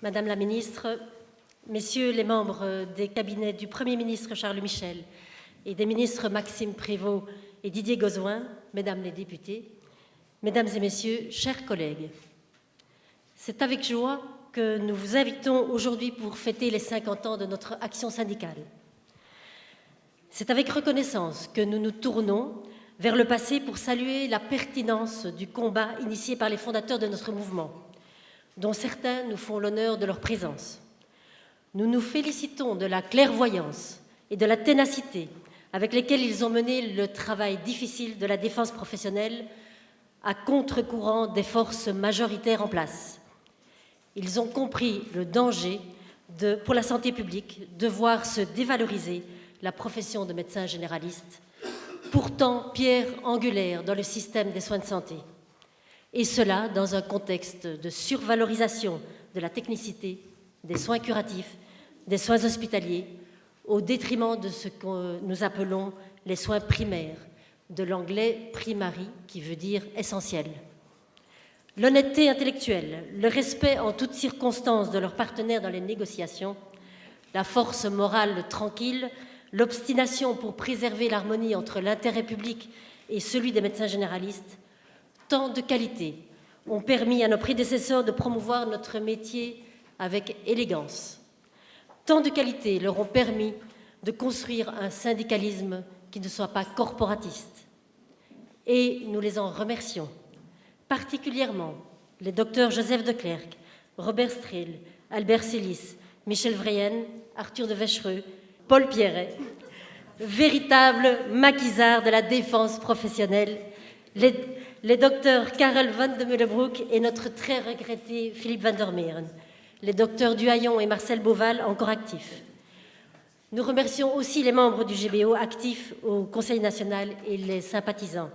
Madame la Ministre, Messieurs les membres des cabinets du Premier ministre Charles Michel et des ministres Maxime Prévost et Didier Gauzoin, Mesdames les députés, Mesdames et Messieurs, chers collègues, c'est avec joie que nous vous invitons aujourd'hui pour fêter les 50 ans de notre action syndicale. C'est avec reconnaissance que nous nous tournons vers le passé pour saluer la pertinence du combat initié par les fondateurs de notre mouvement, dont certains nous font l'honneur de leur présence. Nous nous félicitons de la clairvoyance et de la ténacité avec lesquelles ils ont mené le travail difficile de la défense professionnelle à contre-courant des forces majoritaires en place. Ils ont compris le danger pour la santé publique de voir se dévaloriser la profession de médecin généraliste, pourtant pierre angulaire dans le système des soins de santé. Et cela dans un contexte de survalorisation de la technicité, des soins curatifs, des soins hospitaliers, au détriment de ce que nous appelons les soins primaires, de l'anglais primary, qui veut dire essentiel. L'honnêteté intellectuelle, le respect en toutes circonstances de leurs partenaires dans les négociations, la force morale tranquille, l'obstination pour préserver l'harmonie entre l'intérêt public et celui des médecins généralistes, tant de qualités ont permis à nos prédécesseurs de promouvoir notre métier avec élégance. Tant de qualités leur ont permis de construire un syndicalisme qui ne soit pas corporatiste. Et nous les en remercions, particulièrement les docteurs Joseph de Clercq, Robert Strehl, Albert Sélis, Michel Vreyen, Arthur de Weschreux, Paul Pierret, véritables maquisards de la défense professionnelle, les docteurs Karel van de Meulebroek et notre très regretté Philippe van der Meeren, les docteurs Duhaillon et Marcel Beauval encore actifs. Nous remercions aussi les membres du GBO actifs au Conseil national et les sympathisants.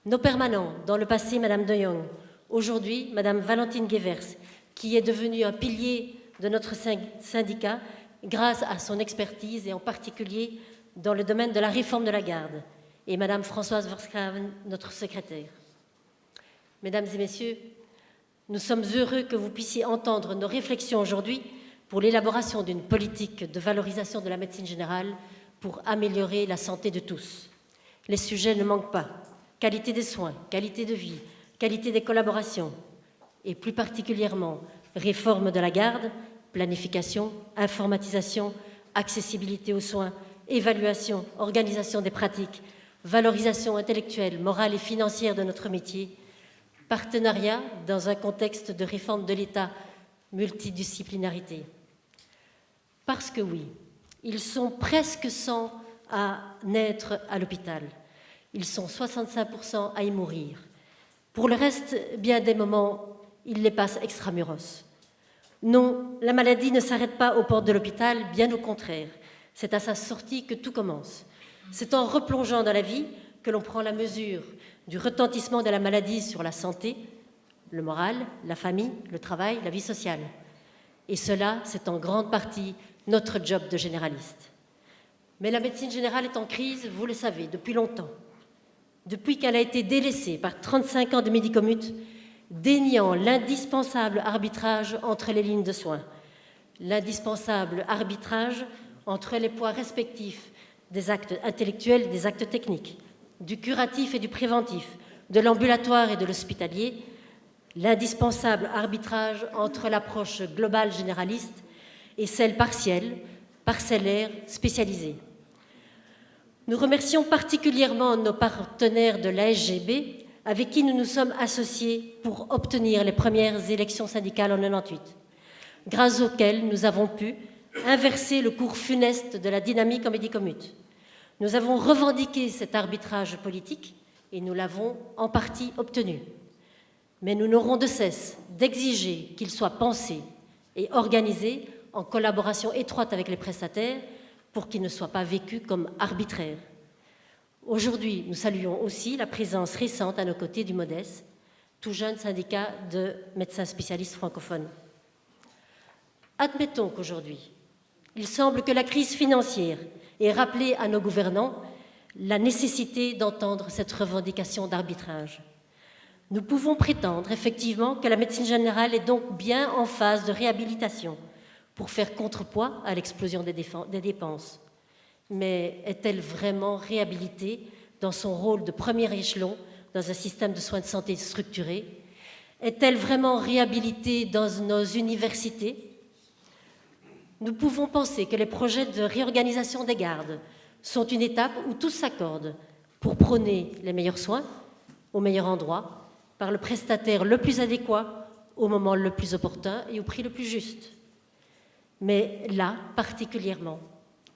Nos permanents, dans le passé, Madame De Jong, aujourd'hui, Madame Valentine Guevers, qui est devenue un pilier de notre syndicat grâce à son expertise et en particulier dans le domaine de la réforme de la garde, et Madame Françoise Versgraven, notre secrétaire. Mesdames et Messieurs, nous sommes heureux que vous puissiez entendre nos réflexions aujourd'hui pour l'élaboration d'une politique de valorisation de la médecine générale pour améliorer la santé de tous. Les sujets ne manquent pas. Qualité des soins, qualité de vie, qualité des collaborations et plus particulièrement réforme de la garde, planification, informatisation, accessibilité aux soins, évaluation, organisation des pratiques, valorisation intellectuelle, morale et financière de notre métier, partenariat dans un contexte de réforme de l'État, multidisciplinarité. Parce que oui, ils sont presque 100 à naître à l'hôpital. Ils sont 65% à y mourir. Pour le reste, bien des moments, ils les passent extramuros. Non, la maladie ne s'arrête pas aux portes de l'hôpital, bien au contraire. C'est à sa sortie que tout commence. C'est en replongeant dans la vie que l'on prend la mesure du retentissement de la maladie sur la santé, le moral, la famille, le travail, la vie sociale. Et cela, c'est en grande partie notre job de généraliste. Mais la médecine générale est en crise, vous le savez, depuis longtemps. Depuis qu'elle a été délaissée par 35 ans de médicomute, déniant l'indispensable arbitrage entre les lignes de soins, l'indispensable arbitrage entre les poids respectifs des actes intellectuels et des actes techniques, du curatif et du préventif, de l'ambulatoire et de l'hospitalier, l'indispensable arbitrage entre l'approche globale généraliste et celle partielle, parcellaire, spécialisée. Nous remercions particulièrement nos partenaires de l'ASGB avec qui nous nous sommes associés pour obtenir les premières élections syndicales en 1998, grâce auxquelles nous avons pu inverser le cours funeste de la dynamique en médicomute. Nous avons revendiqué cet arbitrage politique et nous l'avons en partie obtenu. Mais nous n'aurons de cesse d'exiger qu'il soit pensé et organisé en collaboration étroite avec les prestataires pour qu'il ne soit pas vécu comme arbitraire. Aujourd'hui, nous saluons aussi la présence récente à nos côtés du MODES, tout jeune syndicat de médecins spécialistes francophones. Admettons qu'aujourd'hui, il semble que la crise financière ait rappelé à nos gouvernants la nécessité d'entendre cette revendication d'arbitrage. Nous pouvons prétendre effectivement que la médecine générale est donc bien en phase de réhabilitation pour faire contrepoids à l'explosion des dépenses. Mais est-elle vraiment réhabilitée dans son rôle de premier échelon dans un système de soins de santé structuré? Est-elle vraiment réhabilitée dans nos universités? Nous pouvons penser que les projets de réorganisation des gardes sont une étape où tout s'accorde pour prôner les meilleurs soins au meilleur endroit, par le prestataire le plus adéquat, au moment le plus opportun et au prix le plus juste. Mais là, particulièrement,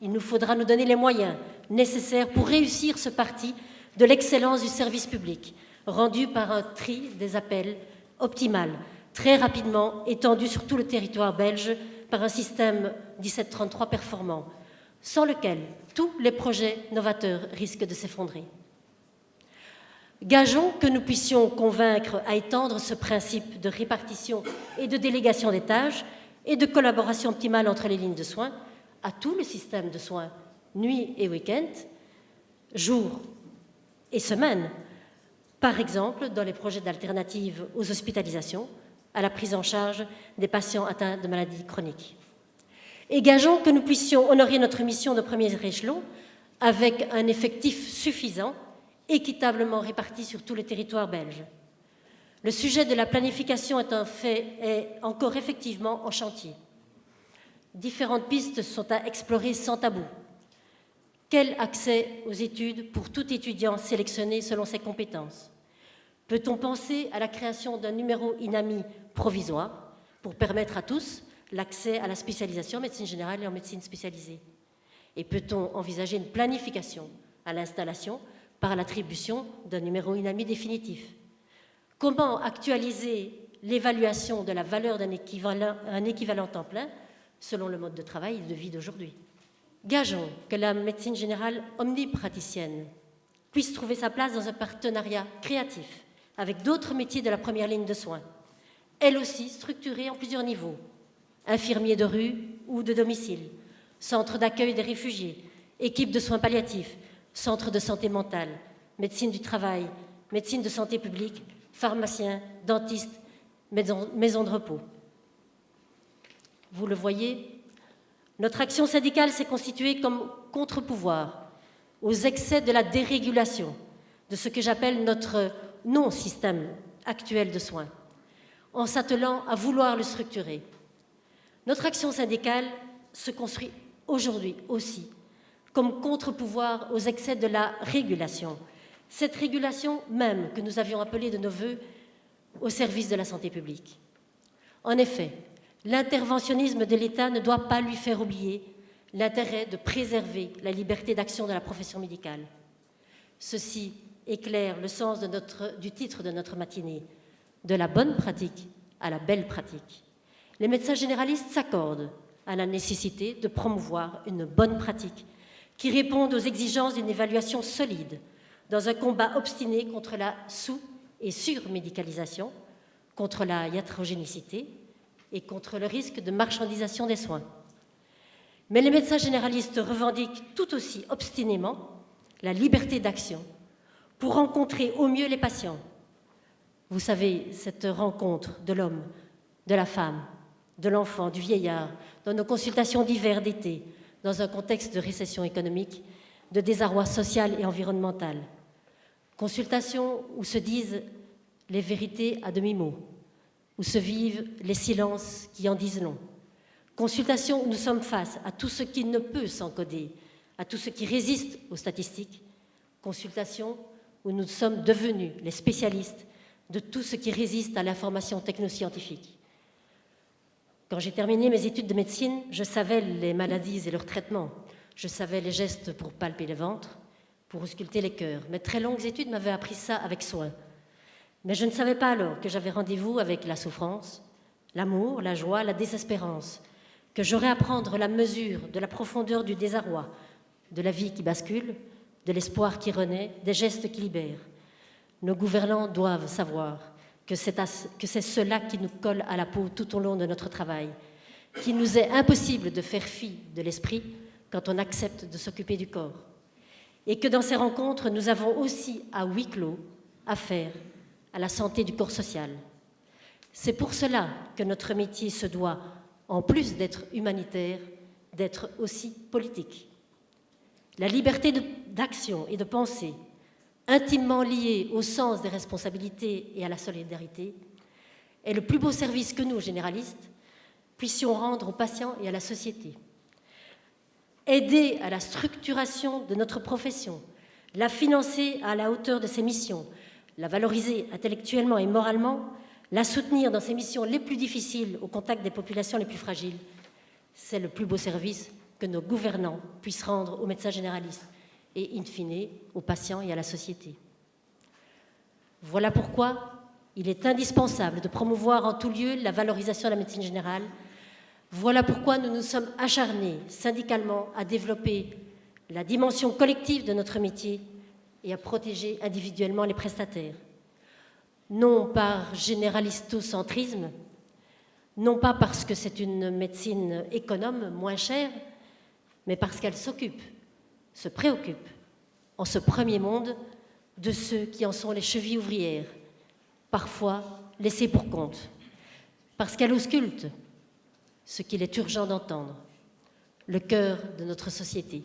il nous faudra nous donner les moyens nécessaires pour réussir ce parti de l'excellence du service public, rendu par un tri des appels optimal, très rapidement étendu sur tout le territoire belge par un système 1733 performant, sans lequel tous les projets novateurs risquent de s'effondrer. Gageons que nous puissions convaincre à étendre ce principe de répartition et de délégation des tâches et de collaboration optimale entre les lignes de soins à tout le système de soins, nuit et week-end, jour et semaine, par exemple dans les projets d'alternatives aux hospitalisations, à la prise en charge des patients atteints de maladies chroniques. Et gageons que nous puissions honorer notre mission de premier échelon avec un effectif suffisant, équitablement réparti sur tout le territoire belge. Le sujet de la planification est encore effectivement en chantier. Différentes pistes sont à explorer sans tabou. Quel accès aux études pour tout étudiant sélectionné selon ses compétences? Peut-on penser à la création d'un numéro INAMI provisoire pour permettre à tous l'accès à la spécialisation en médecine générale et en médecine spécialisée? Et peut-on envisager une planification à l'installation par l'attribution d'un numéro INAMI définitif? Comment actualiser l'évaluation de la valeur d'un équivalent temps plein selon le mode de travail et de vie d'aujourd'hui? Gageons que la médecine générale omnipraticienne puisse trouver sa place dans un partenariat créatif avec d'autres métiers de la première ligne de soins, elle aussi structurée en plusieurs niveaux: infirmiers de rue ou de domicile, centre d'accueil des réfugiés, équipe de soins palliatifs, centre de santé mentale, médecine du travail, médecine de santé publique, pharmaciens, dentistes, maisons de repos. Vous le voyez, notre action syndicale s'est constituée comme contre-pouvoir aux excès de la dérégulation de ce que j'appelle notre non-système actuel de soins, en s'attelant à vouloir le structurer. Notre action syndicale se construit aujourd'hui aussi comme contre-pouvoir aux excès de la régulation, cette régulation même que nous avions appelée de nos vœux au service de la santé publique. En effet, l'interventionnisme de l'État ne doit pas lui faire oublier l'intérêt de préserver la liberté d'action de la profession médicale. Ceci éclaire le sens du titre de notre matinée, de la bonne pratique à la belle pratique. Les médecins généralistes s'accordent à la nécessité de promouvoir une bonne pratique qui réponde aux exigences d'une évaluation solide dans un combat obstiné contre la sous- et surmédicalisation, contre la iatrogénicité et contre le risque de marchandisation des soins. Mais les médecins généralistes revendiquent tout aussi obstinément la liberté d'action pour rencontrer au mieux les patients. Vous savez, cette rencontre de l'homme, de la femme, de l'enfant, du vieillard, dans nos consultations d'hiver, d'été, dans un contexte de récession économique, de désarroi social et environnemental. Consultations où se disent les vérités à demi-mot, où se vivent les silences qui en disent long. Consultations où nous sommes face à tout ce qui ne peut s'encoder, à tout ce qui résiste aux statistiques. Consultations où nous sommes devenus les spécialistes de tout ce qui résiste à l'information technoscientifique. Quand j'ai terminé mes études de médecine, je savais les maladies et leurs traitements. Je savais les gestes pour palper le ventre, pour ausculter les cœurs. Mes très longues études m'avaient appris ça avec soin. Mais je ne savais pas alors que j'avais rendez-vous avec la souffrance, l'amour, la joie, la désespérance, que j'aurais à prendre la mesure de la profondeur du désarroi, de la vie qui bascule, de l'espoir qui renaît, des gestes qui libèrent. Nos gouvernants doivent savoir que c'est cela qui nous colle à la peau tout au long de notre travail, qu'il nous est impossible de faire fi de l'esprit quand on accepte de s'occuper du corps. Et que dans ces rencontres, nous avons aussi à huis clos à faire à la santé du corps social. C'est pour cela que notre métier se doit, en plus d'être humanitaire, d'être aussi politique. La liberté d'action et de pensée, intimement liée au sens des responsabilités et à la solidarité, est le plus beau service que nous, généralistes, puissions rendre aux patients et à la société. Aider à la structuration de notre profession, la financer à la hauteur de ses missions, la valoriser intellectuellement et moralement, la soutenir dans ses missions les plus difficiles au contact des populations les plus fragiles, c'est le plus beau service que nos gouvernants puissent rendre aux médecins généralistes et, in fine, aux patients et à la société. Voilà pourquoi il est indispensable de promouvoir en tout lieu la valorisation de la médecine générale. Voilà pourquoi nous nous sommes acharnés syndicalement à développer la dimension collective de notre métier et à protéger individuellement les prestataires. Non par généralistocentrisme, non pas parce que c'est une médecine économe, moins chère, mais parce qu'elle s'occupe, se préoccupe, en ce premier monde, de ceux qui en sont les chevilles ouvrières, parfois laissés pour compte, parce qu'elle ausculte ce qu'il est urgent d'entendre, le cœur de notre société.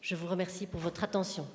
Je vous remercie pour votre attention.